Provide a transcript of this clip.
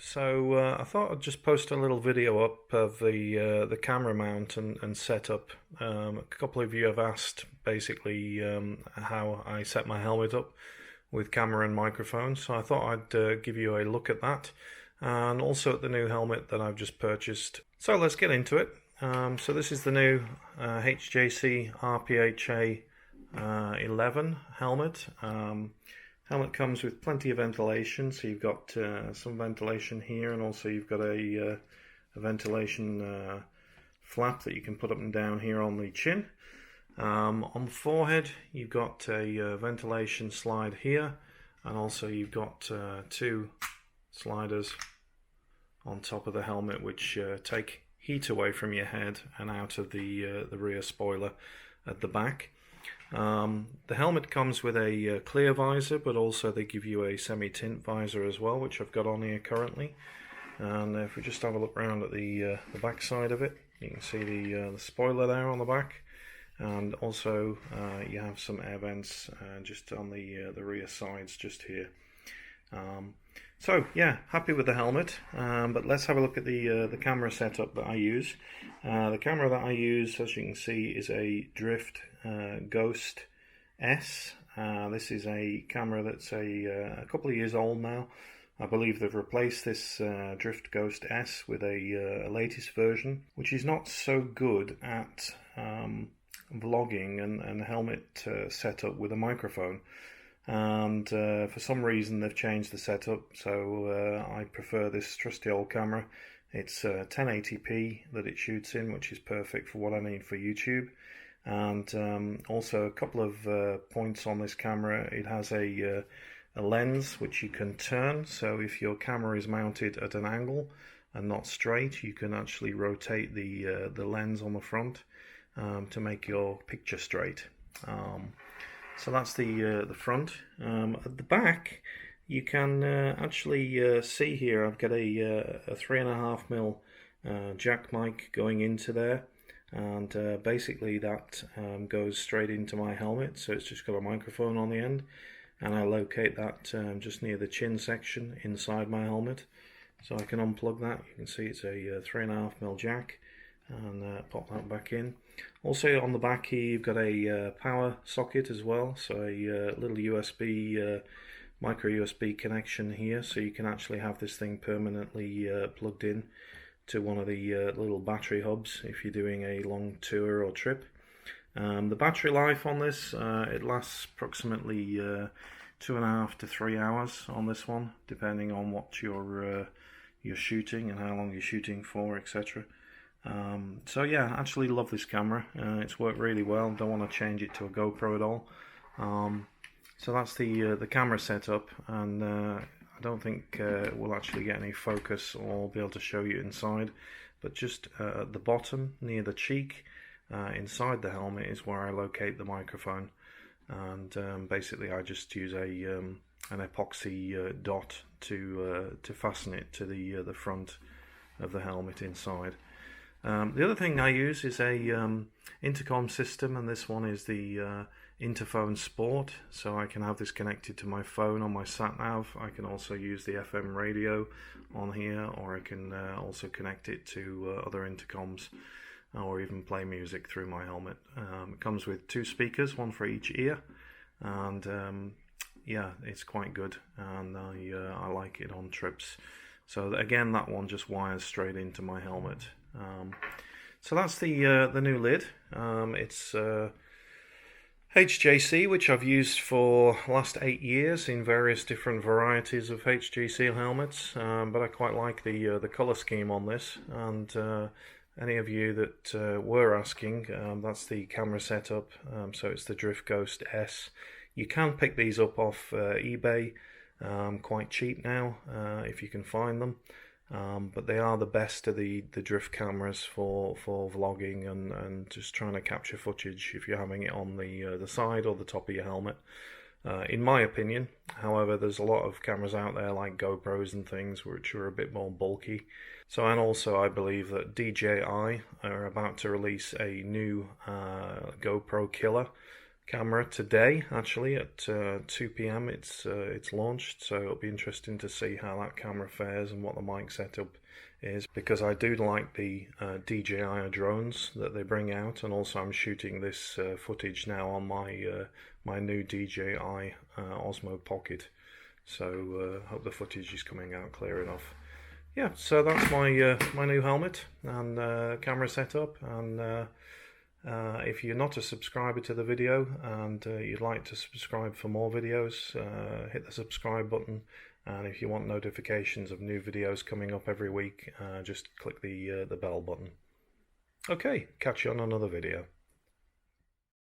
So I thought I'd just post a little video up of the camera mount and setup. A couple of you have asked basically how I set my helmet up with camera and microphone, so I thought I'd give you a look at that, and also at the new helmet that I've just purchased. So let's get into it. So this is the new HJC RPHA 11 helmet. Helmet comes with plenty of ventilation, so you've got some ventilation here, and also you've got a ventilation flap that you can put up and down here on the chin. On the forehead you've got a ventilation slide here, and also you've got two sliders on top of the helmet which take heat away from your head and out of the rear spoiler at the back. The helmet comes with a clear visor, but also they give you a semi-tint visor as well, which I've got on here currently. And if we just have a look around at the back side of it, you can see the spoiler there on the back, and also you have some air vents just on the rear sides just here. So yeah, happy with the helmet, but let's have a look at the camera setup that I use. The camera that I use, as you can see, is a Drift Ghost S. This is a camera that's a couple of years old now. I believe they've replaced this Drift Ghost S with a latest version, which is not so good at vlogging and helmet setup with a microphone. And for some reason they've changed the setup, so I prefer this trusty old camera. It's 1080p that it shoots in, which is perfect for what I need for YouTube. And also a couple of points on this camera. It has a lens which you can turn, so if your camera is mounted at an angle and not straight, you can actually rotate the lens on the front to make your picture straight. So that's the front. At the back, you can actually see here I've got a 3.5mm jack mic going into there, and basically that goes straight into my helmet, so it's just got a microphone on the end, and I locate that just near the chin section inside my helmet, so I can unplug that. You can see it's a 3.5mm jack, and pop that back in. Also on the back here you've got a power socket as well, so a little USB micro USB connection here, so you can actually have this thing permanently plugged in to one of the little battery hubs if you're doing a long tour or trip. The battery life on this, it lasts approximately 2.5 to 3 hours on this one, depending on what you're shooting and how long you're shooting for, etc. So yeah, actually love this camera. It's worked really well. Don't want to change it to a GoPro at all. So that's the camera setup, and I don't think we'll actually get any focus or be able to show you inside, but just at the bottom near the cheek inside the helmet is where I locate the microphone, and basically I just use an epoxy dot to fasten it to the front of the helmet inside. The other thing I use is a Intercom System, and this one is the Interphone Sport, so I can have this connected to my phone on my sat-nav. I can also use the FM radio on here, or I can also connect it to other intercoms, or even play music through my helmet. It comes with two speakers, one for each ear, and yeah, it's quite good, and I like it on trips. So again, that one just wires straight into my helmet. So that's the new lid. It's HJC, which I've used for the last 8 years in various different varieties of HJC helmets, but I quite like the color scheme on this. And any of you that were asking, that's the camera setup. So it's the Drift Ghost S. You can pick these up off eBay quite cheap now if you can find them. But they are the best of the drift cameras for vlogging and just trying to capture footage if you're having it on the side or the top of your helmet. In my opinion, however, there's a lot of cameras out there like GoPros and things which are a bit more bulky. So, and also I believe that DJI are about to release a new GoPro killer camera today, actually at 2 p.m. It's launched, so it'll be interesting to see how that camera fares and what the mic setup is, because I do like the DJI drones that they bring out, and also I'm shooting this footage now on my my new DJI Osmo Pocket, so hope the footage is coming out clear enough. Yeah, so that's my my new helmet and camera setup, and if you're not a subscriber to the video and you'd like to subscribe for more videos, hit the subscribe button, and if you want notifications of new videos coming up every week, just click the bell button. Okay, catch you on another video.